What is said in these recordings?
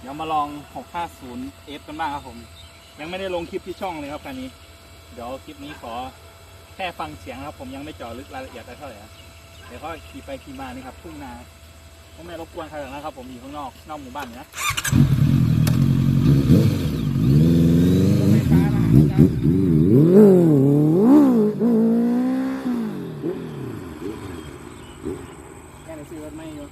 เดี๋ยวมาลอง 650F กันบ้างครับผมยังไม่ได้ลงคลิปที่ช่องเลยครับคันนี้เดี๋ยวคลิปนี้ขอแค่ฟังเสียงครับผมยังไม่เจาะลึกรายละเอียดอะไรเท่าไหร่เดี๋ยวก็ขี่ไปขี่มานี่ครับทุ่งนาผมไม่รบกวนใครหรอกนะครับผมอยู่ข้างนอกหมู่บ้านนะไฟฟ้ามาครับแค่ไหนซื้อรถไม่อยู่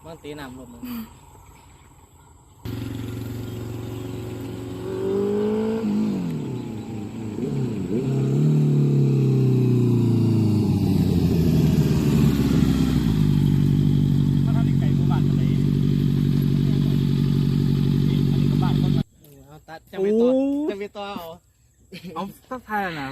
มันตีน้ำลมถ้าทำอีกไก่หมู่บ้านอะไรอันนี้ก็บ้านคน เอาตัดจะไปต่อเอาเอาสักทายนะ